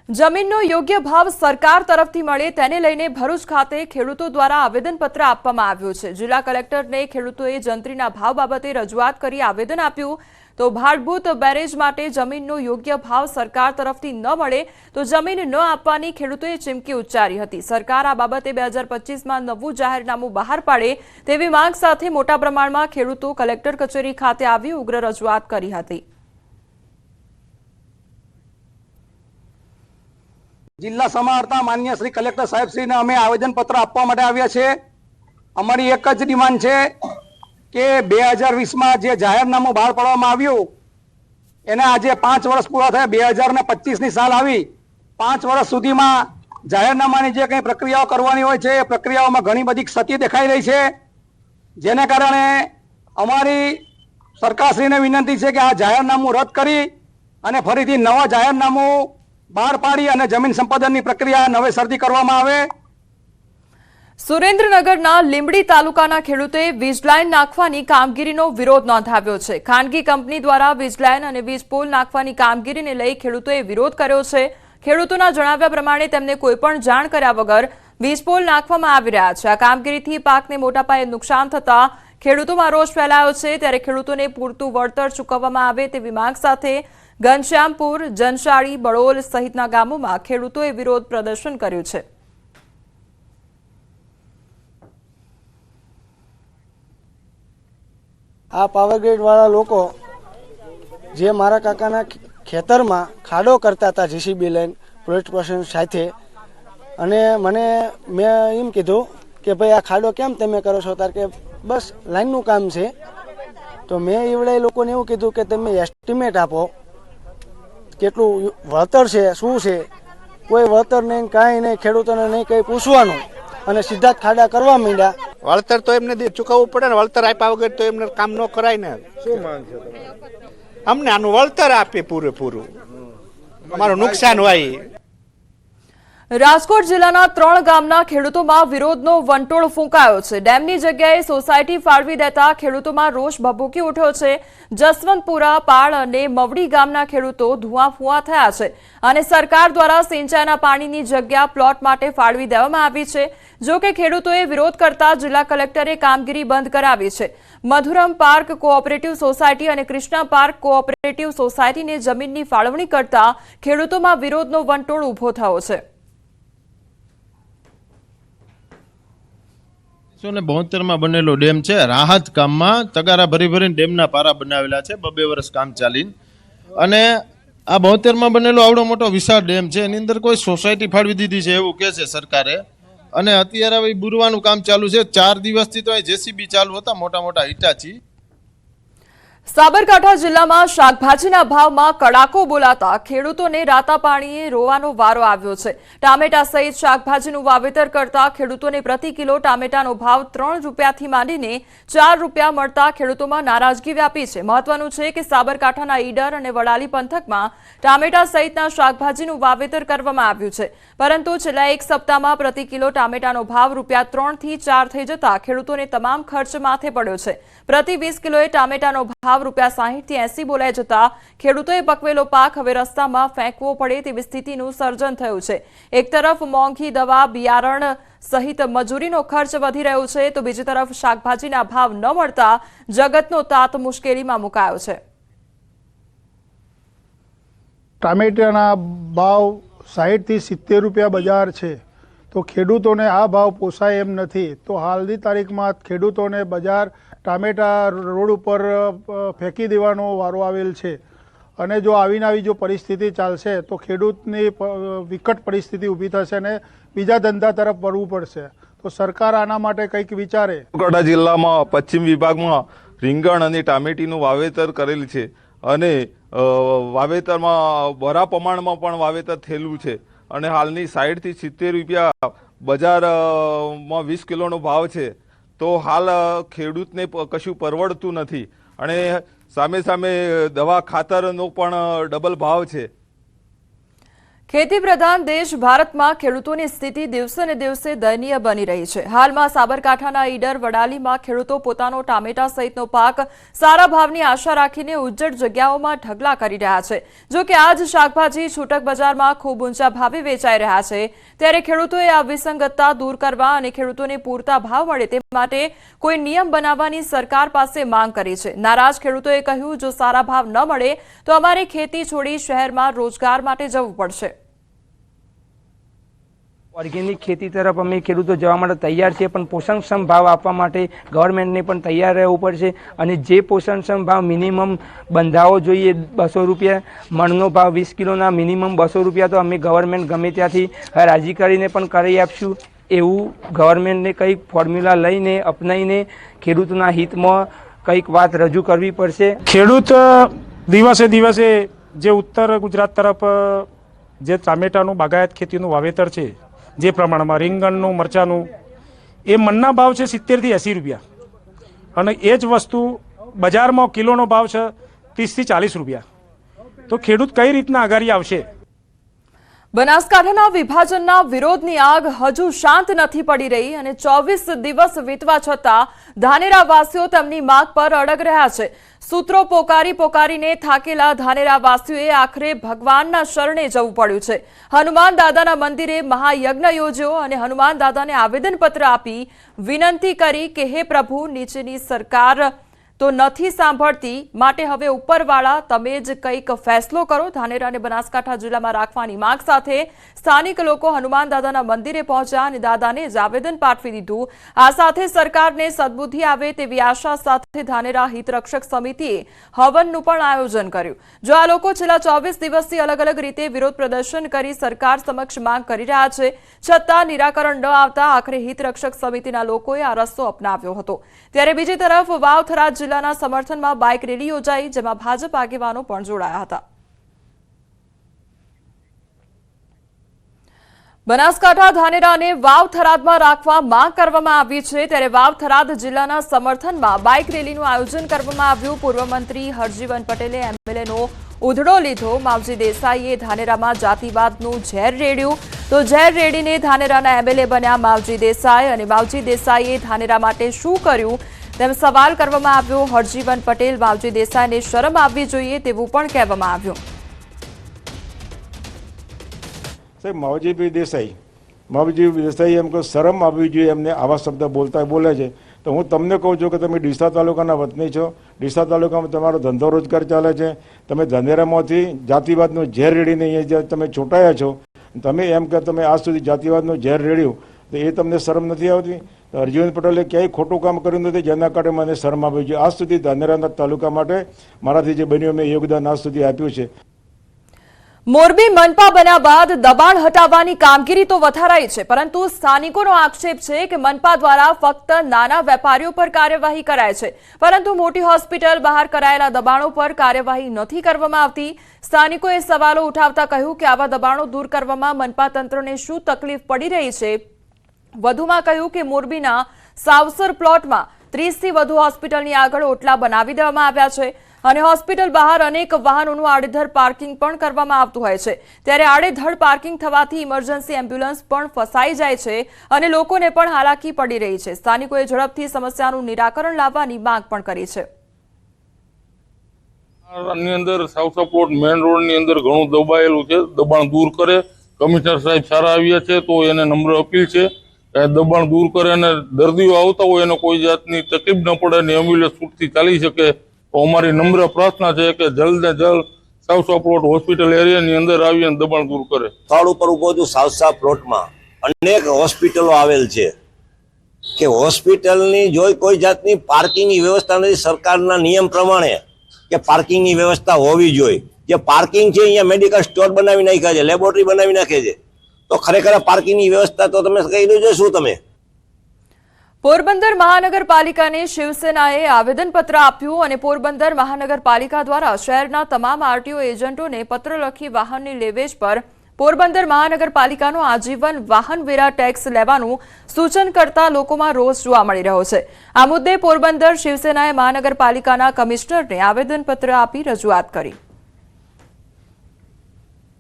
જમીનનો યોગ્ય ભાવ સરકાર તરફથી મળે તેને લઈને ભરૂચ ખાતે ખેડૂતો દ્વારા આવેદનપત્ર આપવામાં આવ્યું છે। જિલ્લા કલેક્ટરને ખેડૂતોએ જંત્રીના ભાવ બાબતે રજૂઆત કરી આવેદન આપ્યું તો ભાડભૂત બેરેજ માટે જમીનનો યોગ્ય ભાવ સરકાર તરફથી ન મળે તો જમીન ન આપવાની ખેડૂતોએ ચીમકી ઉચ્ચારી હતી। સરકાર આ બાબતે 2025માં નવું જાહેરનામું બહાર પાડે તેવી માંગ સાથે મોટા પ્રમાણમાં ખેડૂતો કલેક્ટર કચેરી ખાતે આવી ઉગ્ર રજૂઆત કરી હતી। जिला समाहर्ता मान्य श्री कलेक्टर साहेब श्री ने अमे आवेदन पत्र आपवा माटे आव्या छे। अमारी एक ज डिमांड छे के 2020 में जे जाहेरनामું बहार पाडवामां आव्युं एने आजे 5 वर्ष पूरा थया। 2025 ની साल आवी 5 वर्ष सुधीमां जाहेरनामानी जे कंई प्रक्रियाओ करवानी होय छे ए प्रक्रियाओमां घणी बधी क्षति देखाई रही छे, जेने कारणे अमारी सरकारश्रीने विनंती छे के आ जाहेरनामું रद्द करी अने फरीथी नवा जाहेरनामું बहार पाड़ी अने जमीन संपादननी प्रक्रिया नवेसरथी करवामां आवे। सुरेन्द्रनगरना લીંબડી તાલુકાના ખેડૂતોએ વીજ લાઇન નાખવાની કામગીરીનો વિરોધ નોંધાવ્યો છે। ખાનગી કંપની દ્વારા વીજ લાઇન અને વીજ પોલ નાખવાની કામગીરીને લઈ ખેડૂતોએ વિરોધ કર્યો છે। ખેડૂતોના જણાવ્યા પ્રમાણે તેમને કોઈપણ જાણ કર્યા વગર વીજ પોલ નાખવામાં આવી રહ્યા છે। આ કામગીરીથી પાકને મોટા પાયે નુકસાન થતા ખેડૂતોમાં રોષ ફેલાયો છે, ત્યારે ખેડૂતોને પૂરતું વળતર ચૂકવવામાં આવે તેવી માંગ સાથે ઘનશ્યામપુર, જનશાળી, બળોલ સહિતના ગામોમાં ખેડૂતોએ વિરોધ પ્રદર્શન કર્યું છે। આ પાવરગ્રીડ વાળા લોકો જે મારા કાકાના ખેતરમાં ખાડો કરતા હતા જીસીબી લઈને પોલીસ સ્ટેશન સાથે, અને મેં એમ કીધું કે ભાઈ આ ખાડો કેમ તમે કરો છો? તાર કે બસ લાઈનનું કામ છે। તો મેં એવડા લોકોને એવું કીધું કે તમે એસ્ટિમેટ આપો, કેટલું વળતર છે, શું છે? કોઈ વળતર નહીં, કાંઈ નહીં, ખેડૂતોને નહીં કંઈ પૂછવાનું અને સીધા જ ખાડા કરવા માંડ્યા। વળતર તો એમને ચૂકવવું પડે ને, વળતર આપ્યા વગર તો એમને કામ ન કરાય ને। શું માંગ છે અમને આનું વળતર આપે પૂરેપૂરું, અમારું નુકસાન હોય। રાજકોટ જિલ્લાના 3 ગામના ખેડૂતોમાં વિરોધનો વંટોળ ફૂંકાયો છે। ડેમની જગ્યાએ સોસાયટી ફાળવી દેતા ખેડૂતોમાં રોષ ભભૂકી ઉઠ્યો છે। જસવંતપુરા, પાળ અને મવડી ગામના ખેડૂતો ધુઆફુઆ થયા છે અને સરકાર દ્વારા સિંચાઈના પાણીની જગ્યા પ્લોટ માટે ફાળવી દેવામાં આવી છે। જો કે ખેડૂતોએ વિરોધ કરતા જિલ્લા કલેક્ટરે કામગીરી બંધ કરાવી છે। મધુરમ પાર્ક કોઓપરેટિવ સોસાયટી અને કૃષ્ણા પાર્ક કોઓપરેટિવ સોસાયટીને જમીનની ફાળવણી કરતા ખેડૂતોમાં વિરોધનો વંટોળ ઉભો થયો છે। 1972 બનેલો ડેમ છે। રાહત કામમાં તગારા ભરી ભરીને ડેમના પારા બનાવેલા છે, 2 વર્ષ કામ ચાલીને, અને આ 72માં બનેલો આવડો મોટો વિશાળ ડેમ છે, એની અંદર કોઈ સોસાયટી ફાળવી દીધી છે એવું કહે છે સરકારે। અને અત્યારે હવે બુરવાનું કામ ચાલુ છે। 4 દિવસથી તો અહીં જેસીબી ચાલુ હતા, મોટા મોટા હિટાચી। સાબરકાંઠા જિલ્લામાં શાકભાજીના ભાવમાં કડાકો બોલાતા ખેડૂતોને રાતા પાણીએ રોવાનો વારો આવ્યો છે। ટામેટા સહિત શાકભાજીનું વાવેતર કરતા ખેડૂતોને પ્રતિ કિલો ટામેટાનો ભાવ 3 રૂપિયાથી માંડીને 4 રૂપિયા મળતા ખેડૂતોમાં નારાજગી વ્યાપી છે। મહત્વનું છે કે સાબરકાંઠાના ઈડર અને વડાલી પંથકમાં ટામેટા સહિતના શાકભાજીનું વાવેતર કરવામાં આવ્યું છે, પરંતુ છેલ્લા 1 સપ્તાહમાં પ્રતિ કિલો ટામેટાનો ભાવ રૂપિયા 3 થી 4 થઈ જતા ખેડૂતોને તમામ ખર્ચ માથે પડ્યો છે। પ્રતિ 20 કિલોએ ટામેટાનો ભાવ રૂપિયા 60 થી 80 બોલાઈ જતા ખેડૂતોએ પકવેલો પાક હવે રસ્તામાં ફેંકવો પડે તેવી સ્થિતિનું સર્જન થયું છે। એક તરફ મોંઘી દવા, બિયારણ સહિત મજૂરીનો ખર્ચ વધી રહ્યો છે, તો બીજી તરફ શાકભાજીના ભાવ ન મળતા જગતનો તાત મુશ્કેલીમાં મુકાયો છે। ટામેટાના ભાવ 60 થી 70 રૂપિયા બજાર છે, તો ખેડૂતોને આ ભાવ પોસાય એમ નથી। તો હાલની તારીખમાં ખેડૂતોને બજાર ટામેટા રોડ ઉપર ફેંકી દેવાનો વારો આવેલ છે, અને જો આવી જો પરિસ્થિતિ ચાલશે તો ખેડૂતની વિકટ પરિસ્થિતિ ઊભી થશે અને બીજા ધંધા તરફ વળવું પડશે। તો સરકાર આના માટે કંઈક વિચારે। સાબરકાંઠા જિલ્લામાં પશ્ચિમ વિભાગમાં રીંગણ અને ટામેટીનું વાવેતર કરેલ છે, અને વાવેતરમાં બરા પ્રમાણમાં પણ વાવેતર થયેલું છે, અને હાલની 60 થી 70 રૂપિયા બજારમાં 20 કિલોનો ભાવ છે। તો હાલ ખેડૂતને કશું પરવડતું નથી, અને સામે સામે દવા ખાતરનો પણ ડબલ ભાવ છે। ખેતી પ્રધાન દેશ ભારતમાં ખેડૂતોની સ્થિતિ દિવસે ને દિવસે દયનીય બની રહી છે। હાલમાં સાબરકાંઠાના ઈડર વડાલીમાં ખેડૂતો પોતાનો ટામેટા સહિતનો પાક સારા ભાવની આશા રાખીને ઉજ્જડ જગ્યાઓમાં ઢગલા કરી રહ્યા છે। જો કે આજ શાકભાજી છૂટક બજારમાં ખૂબ ઊંચા ભાવે વેચાઈ રહ્યા છે, ત્યારે ખેડૂતોએ આ વિસંગતતા દૂર કરવા અને ખેડૂતોને પૂરતા ભાવ મળે તે માટે કોઈ નિયમ બનાવવાની સરકાર પાસે માંગ કરી છે। નારાજ ખેડૂતોએ કહ્યું, જો સારા ભાવ ન મળે તો અમારે ખેતી છોડી શહેરમાં રોજગાર માટે જવું પડશે। ઓર્ગેનિક ખેતી તરફ અમે ખેડૂતો જવા માટે તૈયાર છીએ, પણ પોષણક્ષમ ભાવ આપવા માટે ગવર્મેન્ટને પણ તૈયાર રહેવું પડશે અને જે પોષણક્ષમ ભાવ મિનિમમ બંધાવો જોઈએ 200 રૂપિયા, મણનો ભાવ 20 કિલોના મિનિમમ 200 રૂપિયા તો અમે ગવર્મેન્ટ ગમે ત્યાંથી રાજી કરીને પણ કરી આપશું। એવું ગવર્મેન્ટને કંઈક ફોર્મ્યુલા લઈને અપનાવીને ખેડૂતોના હિતમાં કંઈક વાત રજૂ કરવી પડશે। ખેડૂત દિવસે દિવસે જે ઉત્તર ગુજરાત તરફ જે ટામેટાનું બાગાયત ખેતીનું વાવેતર છે, જે પ્રમાણમાં રીંગણનું, મરચાંનું, એ મણના ભાવ છે 70 થી 80 રૂપિયા અને એ જ વસ્તુ બજારમાં કિલોનો ભાવ છે 30 થી 40 રૂપિયા। તો ખેડૂત કઈ રીતના આઘારી આવશે? બનાસકાંઠાના વિભાજનના વિરોધની આગ હજુ શાંત નથી પડી રહી અને 24 દિવસ વીતવા છતાં ધાનેરાવાસીઓ તેમની માંગ પર અડગ રહ્યા છે। સૂત્રો પોકારીને થાકેલા ધાનેરાવાસીઓએ આખરે ભગવાનના શરણે જવું પડ્યું છે। હનુમાન દાદાના મંદિરે મહાયજ્ઞ યોજ્યો અને હનુમાન દાદાને આવેદનપત્ર આપી વિનંતી કરી કે હે પ્રભુ, નીચેની સરકાર તો નથી સાંભળતી, માટે હવે ઉપરવાળા તમે જ કંઈક ફેસલો કરો। ધાનેરા અને બનાસકાંઠા જિલ્લામાં રાખવાની માંગ સાથે સ્થાનિક લોકો હનુમાન દાદાના મંદિરે પહોંચ્યા અને દાદાને જ આવેદન પાઠવી દીધું। આ સાથે સરકારને સદબુદ્ધિ આવે તેવી આશા સાથે ધાનેરા હિતરક્ષક સમિતિએ હવનનું પણ આયોજન કર્યું। જો આ લોકો છેલ્લા 24 દિવસથી અલગ અલગ રીતે વિરોધ પ્રદર્શન કરી સરકાર સમક્ષ માંગ કરી રહ્યા છે, છતાં નિરાકરણ ન આવતા આખરે હિતરક્ષક સમિતિના લોકોએ આ રસ્તો અપનાવ્યો હતો। ત્યારે બીજી તરફ વાવ-થરાદ જિલ્લાના સમર્થનમાં બાઇક રેલી યોજાઈ, જેમાં ભાજપ આગેવાનો પણ જોડાયા હતા। બનાસકાંઠા, ધાનેરા અને વાવ-થરાદમાં રાખવા માંગ કરવામાં આવી છે, ત્યારે વાવ-થરાદ જિલ્લાના સમર્થનમાં બાઇક રેલીનું આયોજન કરવામાં આવ્યું। પૂર્વ મંત્રી હરજીવન પટેલે એમએલએનો ઉધડો લીધો। માવજી દેસાઈએ ધાનેરામાં જાતિવાદનું ઝેર રેડ્યું, તો ઝેર રેડીને ધાનેરાના એમએલએ બન્યા માવજી દેસાઈ અને માવજી દેસાઈએ ધાનેરા માટે શું કર્યું તેમ સવાલ કરવામાં આવ્યો। હરજીવન પટેલ માવજી દેસાઈને શરમ આવવી જોઈએ તેવું પણ કહેવામાં આવ્યું। સાહેબ, માવજીભાઈ દેસાઈ એમ કે શરમ આવવી જોઈએ, એમને આવા શબ્દ બોલે છે। તો હું તમને કહું છું કે તમે ડીસા તાલુકાના વતની છો, ડીસા તાલુકામાં તમારો ધંધો રોજગાર ચાલે છે, તમે ધાનેરામાંથી જાતિવાદનું ઝેર રેડીને અહીંયા તમે ચૂંટાયા છો, તમે એમ કે તમે આજ સુધી જાતિવાદનું ઝેર રેડ્યું, તો એ તમને શરમ નથી આવતી? હરજીવન પટેલે ક્યાંય ખોટું કામ કર્યું નથી, જેના કારણે મને શરમ આવી છે। આજ સુધી ધાનેરાના તાલુકા માટે મારાથી જે બન્યું મેં યોગદાન આજ સુધી આપ્યું છે। મોરબી મનપા બન્યા બાદ દબાણ હટાવવાની કામગીરી તો વધારાઈ છે, પરંતુ સ્થાનિકોનો આક્ષેપ છે કે મનપા દ્વારા ફક્ત નાના વેપારીઓ પર કાર્યવાહી કરાય છે, પરંતુ મોટી હોસ્પિટલ બહાર કરાયેલા દબાણો પર કાર્યવાહી નથી કરવામાં આવતી। સ્થાનિકોએ સવાલો ઉઠાવતા કહ્યું કે આવા દબાણો દૂર કરવામાં મનપા તંત્રને શું તકલીફ પડી રહી છે। વધુમાં કહ્યું કે મોરબીના સાવસર પ્લોટમાં 30 થી વધુ હોસ્પિટલની આગળ ઓટલા બનાવી દેવામાં આવ્યા છે અને હોસ્પિટલ બહાર અનેક વાહનોનું આડેધડ પાર્કિંગ પણ કરવામાં આવતું હોય છે। ત્યારે આડેધડ પાર્કિંગ થવાથી ઇમરજન્સી એમ્બ્યુલન્સ પણ ફસાઈ જાય છે અને લોકોને પણ હાલાકી પડી રહી છે। સ્થાનિકોએ ઝડપથી સમસ્યાનું નિરાકરણ લાવવાની માંગ પણ કરી છે। ની અંદર સાવસા પ્લોટ મેઇન રોડની અંદર ઘણું દબાયેલું છે, દબાણ દૂર કરે। કમિશનર સાહેબ સારા આવ્યા છે, તો એને નમ્ર અપીલ છે કે દબાણ દૂર કરે અને દર્દીઓ આવતા હોય એને કોઈ જાતની તકલીફ ન પડે અને એમ્બ્યુલન્સ છૂટથી ચાલી શકે। તો અમારી નમ્ર પ્રાર્થના છે કે જલ્દ ને જલ્દ સાવસા પ્લોટ હોસ્પિટલ એરિયાની અંદર આવી અને દબાણ દૂર કરે। સ્થળ ઉપર ઉભો છું, સાવસા પ્લોટમાં અનેક હોસ્પિટલો આવેલ છે કે હોસ્પિટલની જો કોઈ જાતની પાર્કિંગની વ્યવસ્થા નથી। સરકારના નિયમ પ્રમાણે કે પાર્કિંગની વ્યવસ્થા હોવી જોઈએ, જે પાર્કિંગ છે અહીંયા મેડિકલ સ્ટોર બનાવી નાખ્યા છે, લેબોરેટરી બનાવી નાખે છે, તો ખરેખર પાર્કિંગની વ્યવસ્થા તો તમે કહી દો શું તમે? પોરબંદર મહાનગરપાલિકાને શિવસેનાએ આવેદનપત્ર આપ્યું અને પોરબંદર મહાનગરપાલિકા દ્વારા શહેરના તમામ આરટીઓ એજન્ટોને પત્ર લખી વાહનની લેવેચ પર પોરબંદર મહાનગરપાલિકાનો આજીવન વાહનવેરા ટેક્સ લેવાનું સૂચન કરતા લોકોમાં રોષ જોવા મળી રહ્યો છે। આ મુદ્દે પોરબંદર શિવસેનાએ મહાનગરપાલિકાના કમિશનરને આવેદનપત્ર આપી રજૂઆત કરી।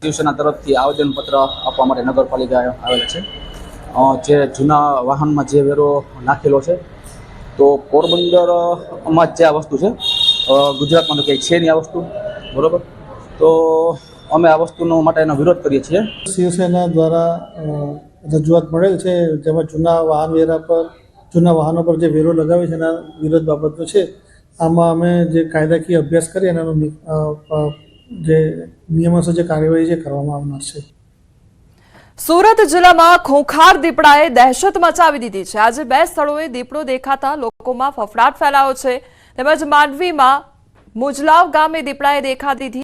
શિવસેના તરફથી આવેદનપત્ર આપવા માટે નગરપાલિકા આવેલા છે જે જૂના વાહનમાં જે વેરો નાખેલો છે તો પોરબંદરમાં જ આ વસ્તુ છે, ગુજરાતમાં તો કંઈ છે નહીં આ વસ્તુ, બરાબર. તો અમે આ વસ્તુનો માટે એનો વિરોધ કરીએ છીએ. શિવસેના દ્વારા રજૂઆત મળેલ છે, જેમાં જૂના વાહનો પર જે વેરો લગાવે છે એના વિરોધ બાબતનો છે. આમાં અમે જે કાયદાકીય અભ્યાસ કરી અને એનો જે નિયમોસર જે કાર્યવાહી જે કરવામાં આવનાર છે. સુરત જિલ્લામાં ખોખાર દીપડાએ દહેશત મચાવી દીધી છે. આજે 2 સ્થળોએ દીપડો દેખાતા લોકોમાં ફફડાટ ફેલાયો છે. તેમજ માંડવીમાં મુજલાવ ગામે દીપડાએ દેખા દીધી.